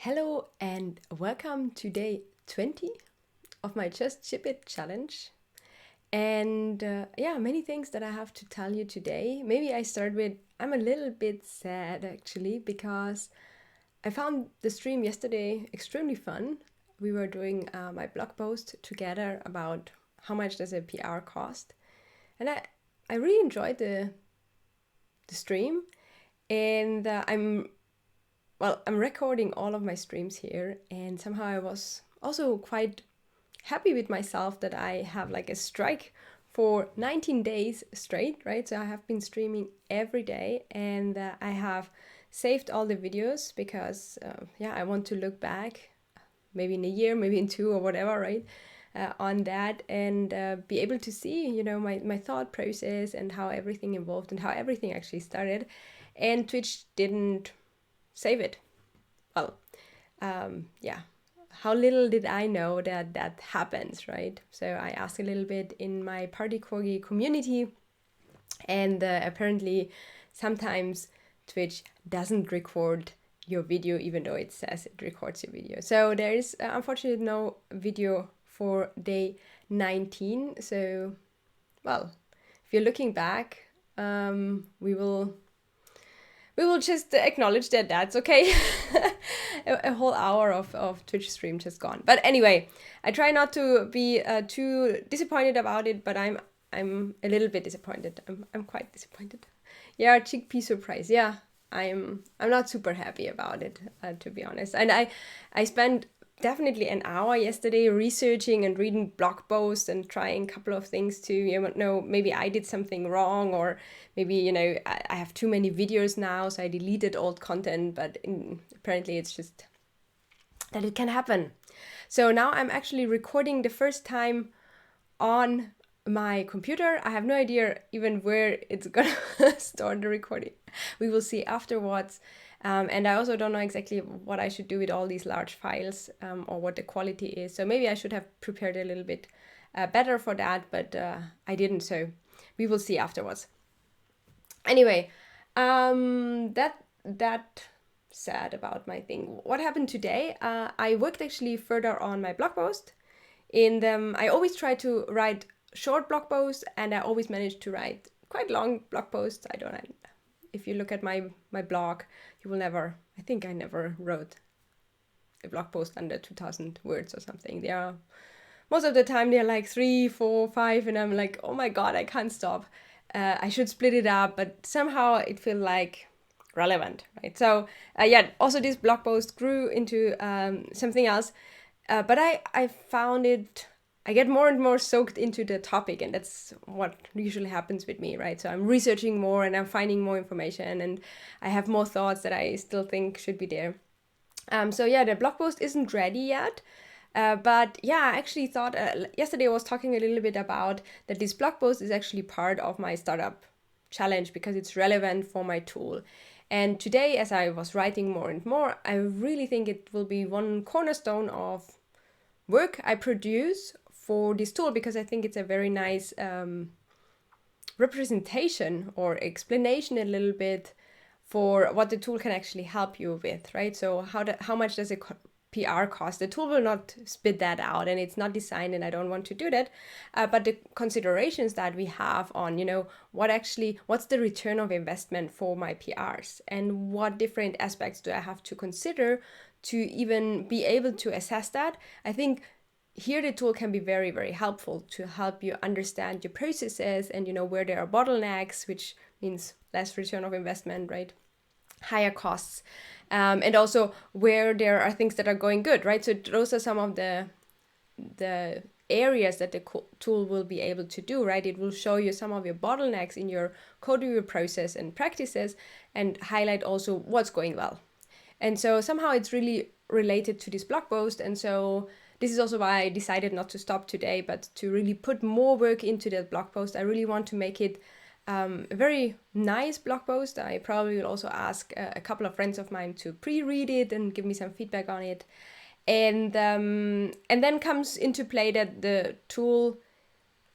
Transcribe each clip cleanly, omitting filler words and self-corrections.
Hello and welcome to day 20 of my Just Ship It challenge. And many things that I have to tell you today. Maybe I start with I'm a little bit sad actually because I found the stream yesterday extremely fun. We were doing my blog post together about how much does a PR cost. And I really enjoyed the stream. And I'm recording all of my streams here, and somehow I was also quite happy with myself that I have like a strike for 19 days straight, right? So I have been streaming every day, and I have saved all the videos because I want to look back maybe in a year, maybe in two or whatever, right? On that and be able to see, my thought process and how everything evolved and how everything actually started. And Twitch didn't save it. Well, how little did I know that happens, right? So I asked a little bit in my Party Corgi community, and apparently sometimes Twitch doesn't record your video even though it says it records your video. So there is unfortunately no video for day 19. So, well, if you're looking back, we will just acknowledge that that's okay. a whole hour of Twitch stream just gone. But anyway, I try not to be too disappointed about it, but I'm a little bit disappointed. I'm quite disappointed. Yeah, chickpea surprise. Yeah, I'm not super happy about it, to be honest. And I spent definitely an hour yesterday researching and reading blog posts and trying a couple of things to, maybe I did something wrong, or maybe, I have too many videos now, so I deleted old content, but apparently it's just that it can happen. So now I'm actually recording the first time on my computer. I have no idea even where it's gonna start the recording. We will see afterwards. And I also don't know exactly what I should do with all these large files, or what the quality is. So maybe I should have prepared a little bit better for that, but I didn't. So we will see afterwards. Anyway, that sad about my thing. What happened today? I worked actually further on my blog post. I always try to write short blog posts, and I always manage to write quite long blog posts. I don't know. If you look at my blog, you will never, I think I never wrote a blog post under 2,000 words or something. Most of the time they're like 3, 4, 5, and I'm like, oh my God, I can't stop. I should split it up, but somehow it feels like relevant, right? So also this blog post grew into something else, but I found it, I get more and more soaked into the topic, and that's what usually happens with me, right? So I'm researching more and I'm finding more information, and I have more thoughts that I still think should be there. The blog post isn't ready yet. But I actually thought yesterday I was talking a little bit about that this blog post is actually part of my startup challenge because it's relevant for my tool. And today, as I was writing more and more, I really think it will be one cornerstone of work I produce for this tool, because I think it's a very nice representation or explanation a little bit for what the tool can actually help you with, right? So how much does a PR cost? The tool will not spit that out, and it's not designed, and I don't want to do that. But the considerations that we have on, what's the return of investment for my PRs, and what different aspects do I have to consider to even be able to assess that? I think here the tool can be very, very helpful to help you understand your processes and, where there are bottlenecks, which means less return of investment, right? Higher costs, and also where there are things that are going good, right? So those are some of the areas that the tool will be able to do, right? It will show you some of your bottlenecks in your code review process and practices, and highlight also what's going well. And so somehow it's really related to this blog post, and so this is also why I decided not to stop today, but to really put more work into that blog post. I really want to make it a very nice blog post. I probably will also ask a couple of friends of mine to pre-read it and give me some feedback on it. And then comes into play that the tool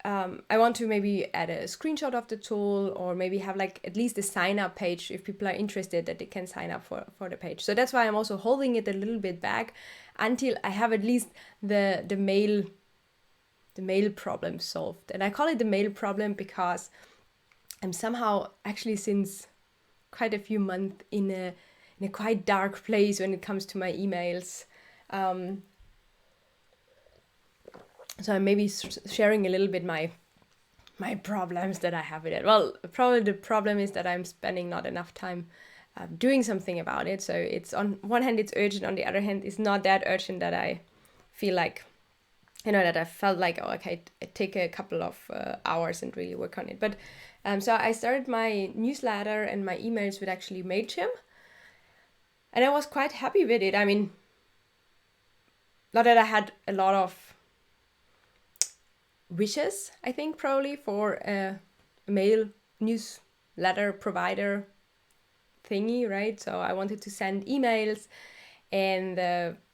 I want to maybe add a screenshot of the tool, or maybe have like at least a sign up page if people are interested, that they can sign up for the page. So that's why I'm also holding it a little bit back until I have at least the mail problem solved. And I call it the mail problem because I'm somehow actually since quite a few months in a quite dark place when it comes to my emails. So I'm maybe sharing a little bit my problems that I have with it. Well, probably the problem is that I'm spending not enough time doing something about it. So it's on one hand it's urgent, on the other hand it's not that urgent that I feel like, that I felt like, oh, okay, take a couple of hours and really work on it. But so I started my newsletter and my emails with actually MailChimp, and I was quite happy with it. I mean, not that I had a lot of wishes, I think, probably for a mail newsletter provider thingy, right? So I wanted to send emails and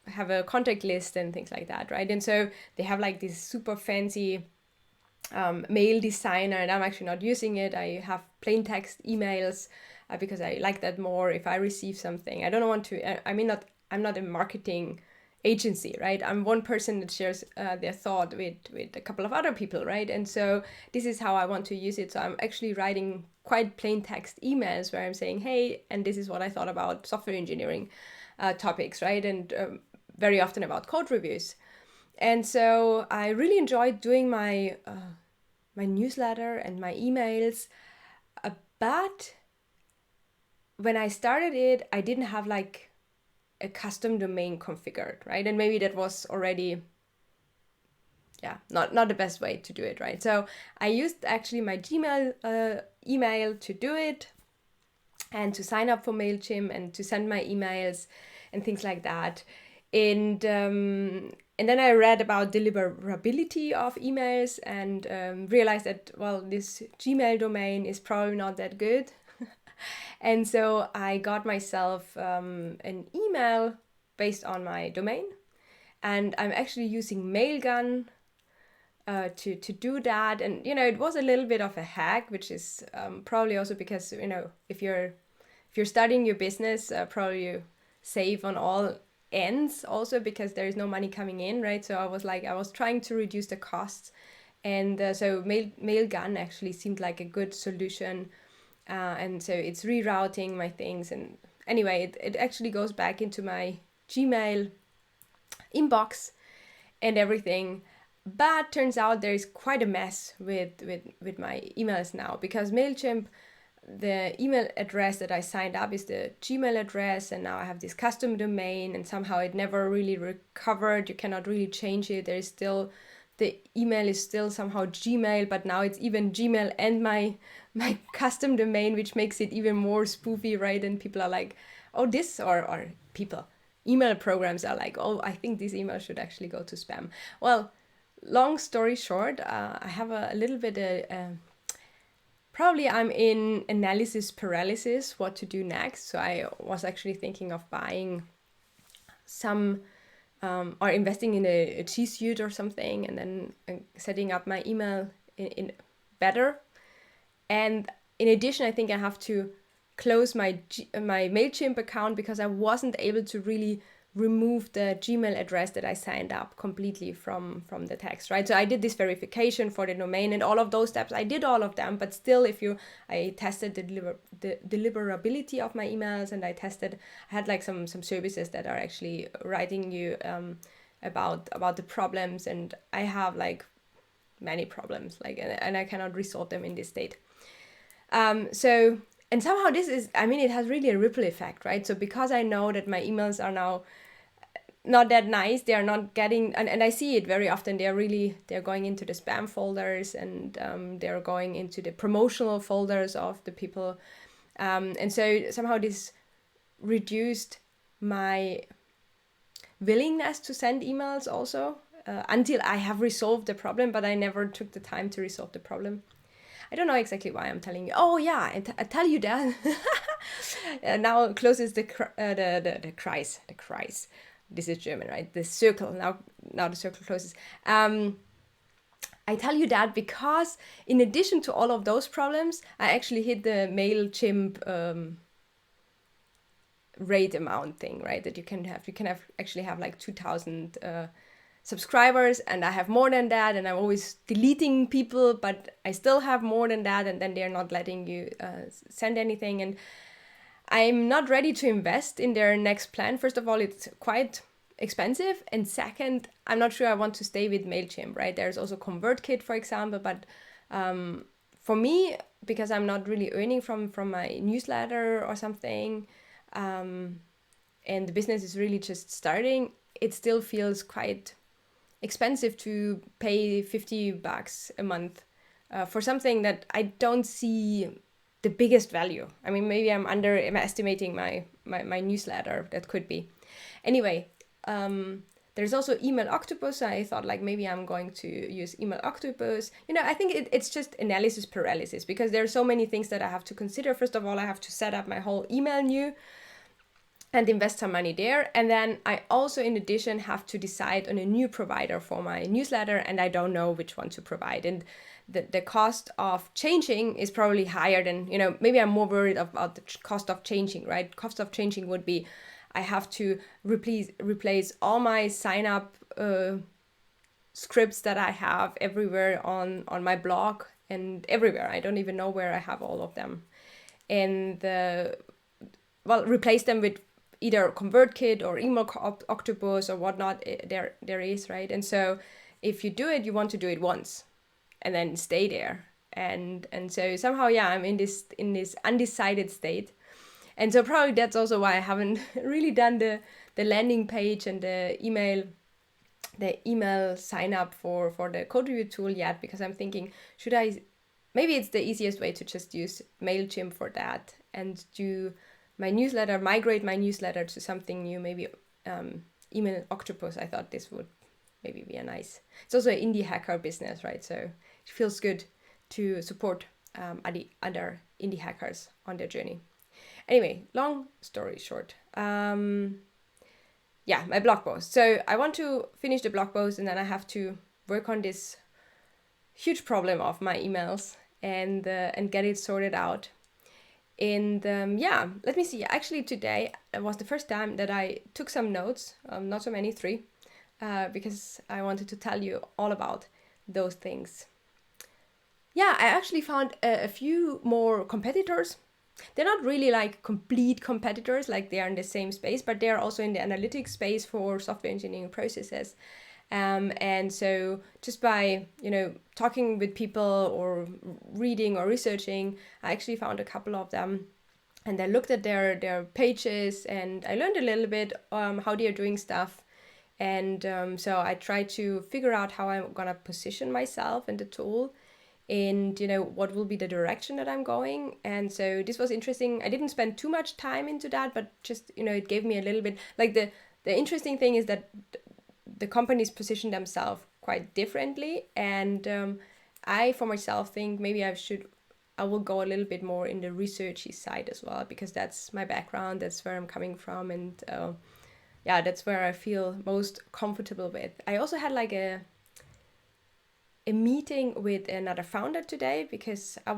have a contact list and things like that, right? And so they have like this super fancy mail designer, and I'm actually not using it. I have plain text emails because I like that more. If I receive something, I don't want to, I'm not a marketing agency, right? I'm one person that shares their thought with a couple of other people, right? And so this is how I want to use it. So I'm actually writing quite plain text emails where I'm saying, hey, and this is what I thought about software engineering topics, right? And very often about code reviews. And so I really enjoyed doing my newsletter and my emails, but when I started it, I didn't have like a custom domain configured, right? And maybe that was already, not the best way to do it, right? So I used actually my Gmail email to do it, and to sign up for MailChimp and to send my emails and things like that. And then I read about deliverability of emails and realized that, well, this Gmail domain is probably not that good. And so I got myself an email based on my domain. And I'm actually using Mailgun to do that. And, it was a little bit of a hack, which is probably also because, if you're starting your business, probably you save on all ends also because there is no money coming in, right? So I was trying to reduce the costs, and so Mailgun actually seemed like a good solution, and so it's rerouting my things, and anyway, it actually goes back into my Gmail inbox and everything. But turns out there is quite a mess with my emails now, because MailChimp, the email address that I signed up is the Gmail address, and now I have this custom domain, and somehow it never really recovered. You cannot really change it. There is still, the email is still somehow Gmail, but now it's even Gmail and my custom domain, which makes it even more spoofy, right? And people are like, oh, this, or people, email programs are like, oh, I think this email should actually go to spam. Well, long story short, I have a little bit probably I'm in analysis paralysis, what to do next. So I was actually thinking of buying some or investing in a G Suite or something, and then setting up my email in better. And in addition, I think I have to close my MailChimp account because I wasn't able to really remove the Gmail address that I signed up completely from the text, right? So I did this verification for the domain and all of those steps. I did all of them, but still, I tested the deliverability of my emails, and I had like some services that are actually writing you about the problems, and I have like many problems, like, and I cannot resolve them in this state. So, and somehow this is, it has really a ripple effect, right? So because I know that my emails are now not that nice, they are not getting, and I see it very often, they're going into the spam folders, and they're going into the promotional folders of the people. And so somehow this reduced my willingness to send emails also, until I have resolved the problem, but I never took the time to resolve the problem. I don't know exactly why I'm telling you. Oh yeah, I tell you that. Now closes the Kreis. The Kreis. This is German, right? The circle. Now the circle closes. I tell you that because in addition to all of those problems, I actually hit the MailChimp rate amount thing, right? That you can have actually have like 2,000 subscribers, and I have more than that, and I'm always deleting people, but I still have more than that, and then they're not letting you send anything. And I'm not ready to invest in their next plan. First of all, it's quite expensive, and second, I'm not sure I want to stay with MailChimp, right? There's also ConvertKit, for example, but for me, because I'm not really earning from my newsletter or something, and the business is really just starting, it still feels quite expensive to pay $50 a month for something that I don't see the biggest value. I mean, maybe I'm underestimating my newsletter. That could be. Anyway, there's also Email Octopus. I thought like maybe I'm going to use Email Octopus. I think it's just analysis paralysis, because there are so many things that I have to consider. First of all, I have to set up my whole email new and invest some money there. And then I also, in addition, have to decide on a new provider for my newsletter, and I don't know which one to provide. And the cost of changing is probably higher than, maybe I'm more worried about the cost of changing, right? Cost of changing would be, I have to replace all my sign up scripts that I have everywhere on my blog and everywhere. I don't even know where I have all of them. And replace them with either ConvertKit or Email Octopus or whatnot there is, right? And so if you do it, you want to do it once and then stay there. And so somehow, I'm in this undecided state. And so probably that's also why I haven't really done the landing page and the email sign up for the code review tool yet, because I'm thinking, maybe it's the easiest way to just use MailChimp for that and do migrate my newsletter to something new, maybe Email Octopus. I thought this would maybe be it's also an indie hacker business, right? So it feels good to support other indie hackers on their journey. Anyway, long story short, my blog post. So I want to finish the blog post, and then I have to work on this huge problem of my emails and get it sorted out. And let me see. Actually, today was the first time that I took some notes, not so many, 3, because I wanted to tell you all about those things. Yeah, I actually found a few more competitors. They're not really like complete competitors, like they are in the same space, but they're also in the analytics space for software engineering processes. And so just by, talking with people or reading or researching, I actually found a couple of them, and I looked at their pages, and I learned a little bit how they are doing stuff. And so I tried to figure out how I'm going to position myself in the tool, and what will be the direction that I'm going. And so this was interesting. I didn't spend too much time into that, but just it gave me a little bit, like the interesting thing is that the companies position themselves quite differently, and I for myself think maybe I will go a little bit more in the researchy side as well, because that's my background, that's where I'm coming from, and that's where I feel most comfortable with. I also had like a meeting with another founder today, because I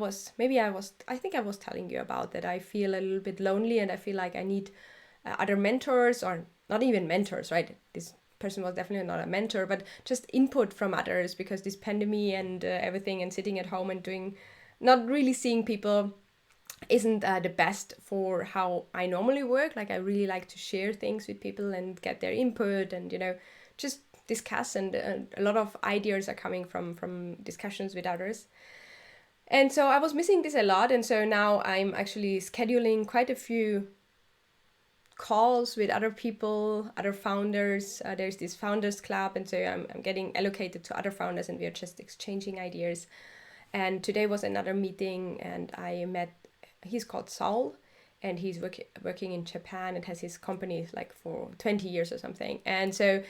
think I was telling you about that. I feel a little bit lonely, and I feel like I need other mentors, or not even mentors, right? This person was definitely not a mentor, but just input from others, because this pandemic and everything, and sitting at home and not really seeing people isn't the best for how I normally work. Like I really like to share things with people and get their input, and just discuss, and a lot of ideas are coming from discussions with others. And so I was missing this a lot, and so now I'm actually scheduling quite a few calls with other people, other founders. There's this founders club, and so I'm getting allocated to other founders, and we are just exchanging ideas. And today was another meeting, and I met, he's called Saul, and he's working in Japan and has his company like for 20 years or something. And so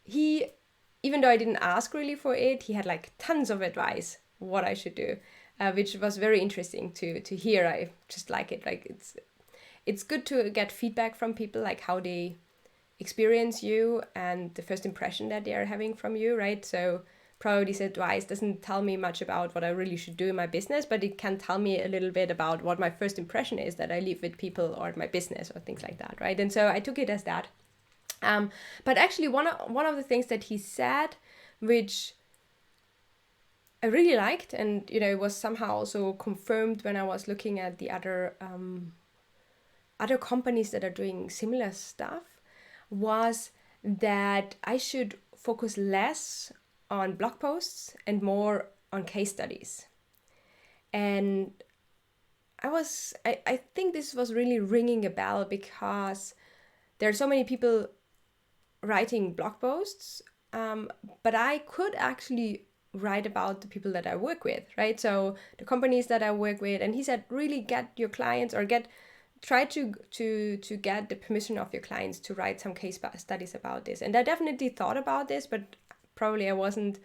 he, even though I didn't ask really for it, he had like tons of advice what I should do, which was very interesting to hear. I just like it. Like it's good to get feedback from people, like how they experience you and the first impression that they are having from you, right? So probably this advice doesn't tell me much about what I really should do in my business, but it can tell me a little bit about what my first impression is that I leave with people or my business or things like that, right? And so I took it as that. But actually, one of the things that he said, which I really liked, and was somehow also confirmed when I was looking at the other companies that are doing similar stuff, was that I should focus less on blog posts and more on case studies. And I think this was really ringing a bell, because there are so many people writing blog posts, but I could actually write about the people that I work with, right? So the companies that I work with, and he said, really get your clients, or try to get the permission of your clients to write some case studies about this. And I definitely thought about this, but probably I wasn't,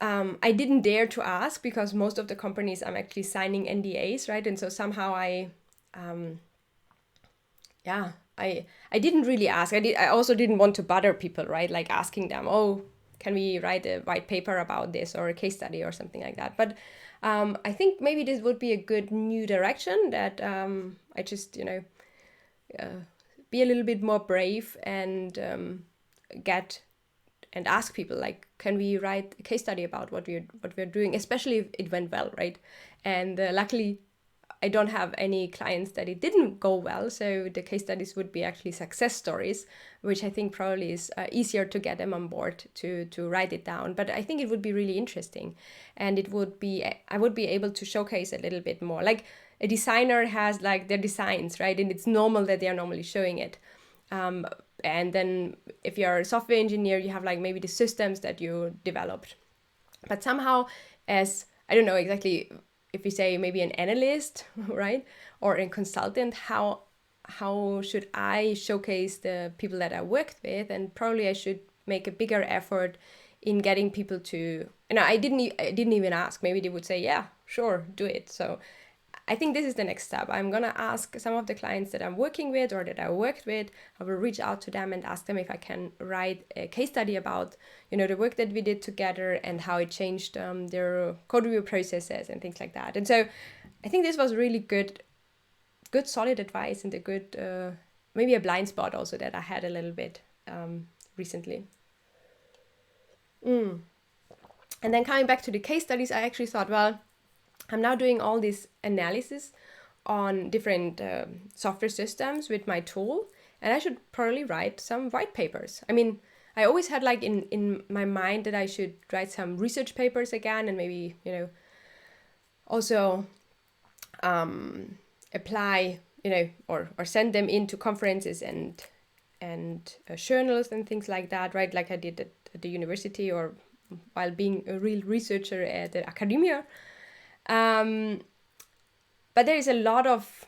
I didn't dare to ask, because most of the companies I'm actually signing NDAs, right? And so somehow I didn't really ask. I also didn't want to bother people, right? Like asking them, oh, can we write a white paper about this, or a case study or something like that? But I think maybe this would be a good new direction, that I just, be a little bit more brave and get and ask people, like, can we write a case study about what we're doing, especially if it went well, right? And luckily, I don't have any clients that it didn't go well, so the case studies would be actually success stories, which I think probably is easier to get them on board to write it down. But I think it would be really interesting, and I would be able to showcase a little bit more. Like a designer has like their designs, right? And it's normal that they are normally showing it. And then if you're a software engineer, you have like maybe the systems that you developed. But somehow, as I don't know exactly, if you say maybe an analyst, right, or a consultant, how should I showcase the people that I worked with? And probably I should make a bigger effort in getting people to, I didn't even ask. Maybe they would say, yeah, sure, do it. So I think this is the next step. I'm going to ask some of the clients that I'm working with or that I worked with, I will reach out to them and ask them if I can write a case study about, the work that we did together and how it changed their code review processes and things like that. And so I think this was really good solid advice, and a good, maybe a blind spot also that I had a little bit recently. And then coming back to the case studies, I actually thought, well, I'm now doing all this analysis on different software systems with my tool, and I should probably write some white papers. I mean, I always had like in my mind that I should write some research papers again, and maybe, also apply, or send them into conferences and journals and things like that, right? Like I did at the university, or while being a real researcher at the academia. But there's a lot of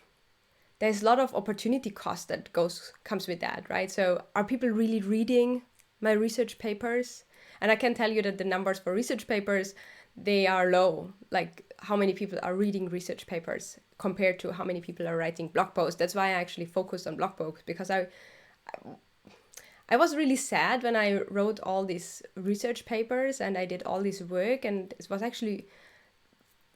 opportunity cost that comes with that, right? So are people really reading my research papers? And I can tell you that the numbers for research papers, they are low. Like how many people are reading research papers compared to how many people are writing blog posts. That's why I actually focused on blog posts, because I was really sad when I wrote all these research papers and I did all this work, and it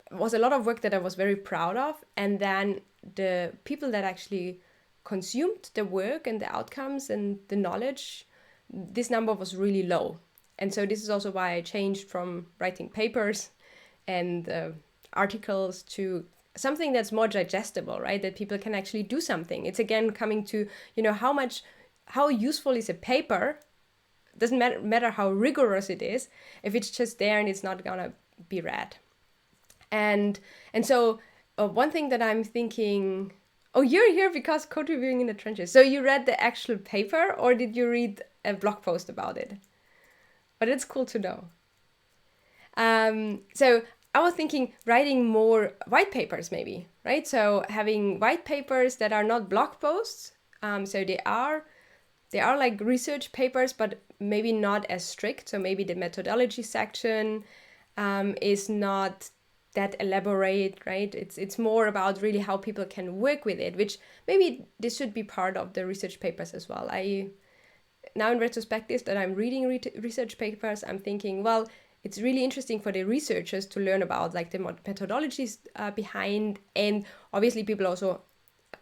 was a lot of work that I was very proud of. And then the people that actually consumed the work and the outcomes and the knowledge, this number was really low. And so this is also why I changed from writing papers and articles to something that's more digestible, right? That people can actually do something. It's again coming to, how useful is a paper? Doesn't matter how rigorous it is, if it's just there and it's not gonna be read. And so one thing that I'm thinking, oh, you're here because code reviewing in the trenches. So you read the actual paper, or did you read a blog post about it? But it's cool to know. So I was thinking writing more white papers maybe, right? So having white papers that are not blog posts. So they are like research papers, but maybe not as strict. So maybe the methodology section is not that elaborate, right? It's more about really how people can work with it, which maybe this should be part of the research papers as well. now in retrospective that I'm reading research papers, I'm thinking, well, it's really interesting for the researchers to learn about like the methodologies behind, and obviously people also,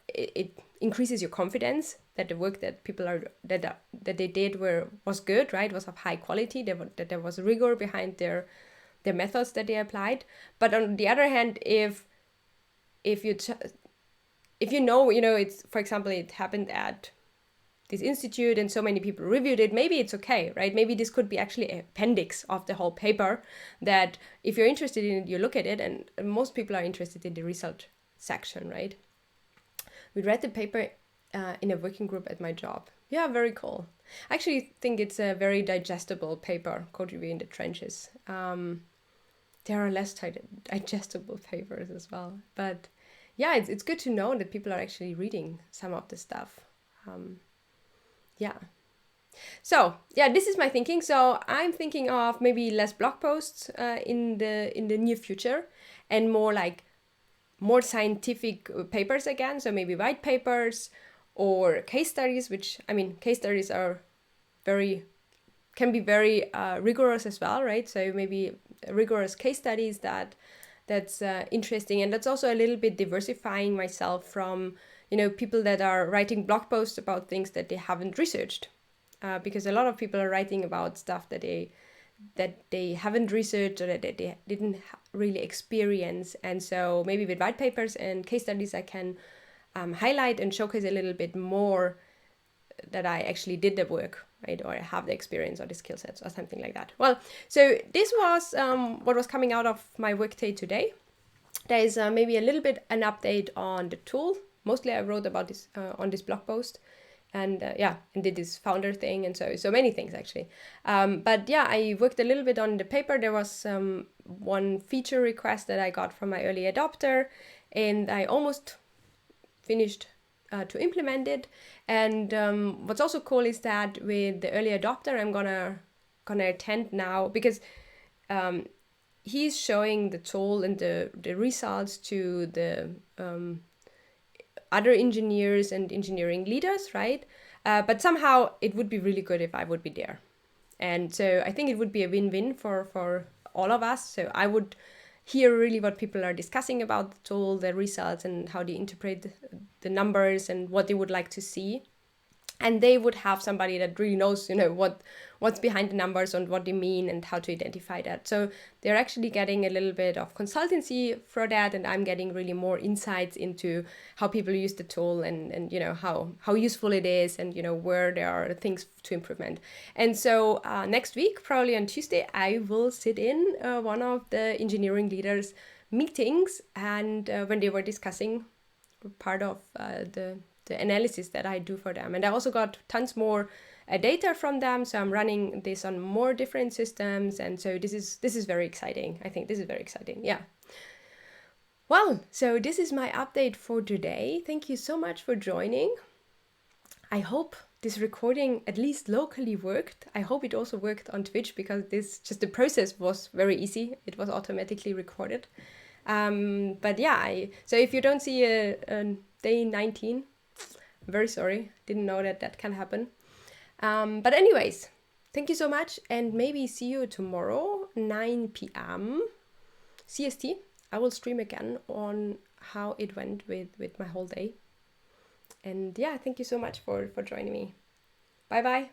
it increases your confidence that the work that people are that they did was good, right? Was of high quality. That there was rigor behind their methods that they applied. But on the other hand, if you know, it's, for example, it happened at this institute and so many people reviewed it, maybe it's okay, right? Maybe this could be actually an appendix of the whole paper that if you're interested in it, you look at it, and most people are interested in the result section, right? We read the paper in a working group at my job. Yeah, very cool. I actually think it's a very digestible paper, Code Review in the Trenches. There are less digestible papers as well. But yeah, it's good to know that people are actually reading some of the stuff. Yeah. So yeah, this is my thinking. So I'm thinking of maybe less blog posts in the near future, and more scientific papers again. So maybe white papers or case studies, which, I mean, case studies can be very rigorous as well, right? So maybe rigorous case studies that's interesting, and that's also a little bit diversifying myself from people that are writing blog posts about things that they haven't researched, because a lot of people are writing about stuff that they haven't researched or that they didn't really experience. And so maybe with white papers and case studies I can highlight and showcase a little bit more that I actually did the work, right? Or I have the experience or the skill sets or something like that. Well, so this was what was coming out of my workday today. There is maybe a little bit an update on the tool. Mostly I wrote about this on this blog post, and and did this founder thing, and so many things actually. But yeah, I worked a little bit on the paper. There was one feature request that I got from my early adopter, and I almost finished to implement it. And what's also cool is that with the early adopter, I'm gonna attend now, because he's showing the tool and the results to the other engineers and engineering leaders, right? But somehow it would be really good if I would be there. And so I think it would be a win-win for all of us. So I would hear really what people are discussing about the tool, the results, and how they interpret the numbers and what they would like to see. And they would have somebody that really knows, what's behind the numbers and what they mean and how to identify that. So they're actually getting a little bit of consultancy for that, and I'm getting really more insights into how people use the tool and how useful it is, and where there are things to improvement. And so next week, probably on Tuesday, I will sit in one of the engineering leaders' meetings, and when they were discussing part of the analysis that I do for them. And I also got tons more data from them, so I'm running this on more different systems, and so this is very exciting. I think this is very exciting. Yeah. Well, so this is my update for today. Thank you so much for joining. I hope this recording at least locally worked. I hope it also worked on Twitch, because the process was very easy. It was automatically recorded. But yeah, so if you don't see a day 19, I'm very sorry. Didn't know that can happen. But anyways, thank you so much, and maybe see you tomorrow, 9 p.m. CST. I will stream again on how it went with my whole day. And yeah, thank you so much for joining me. Bye bye.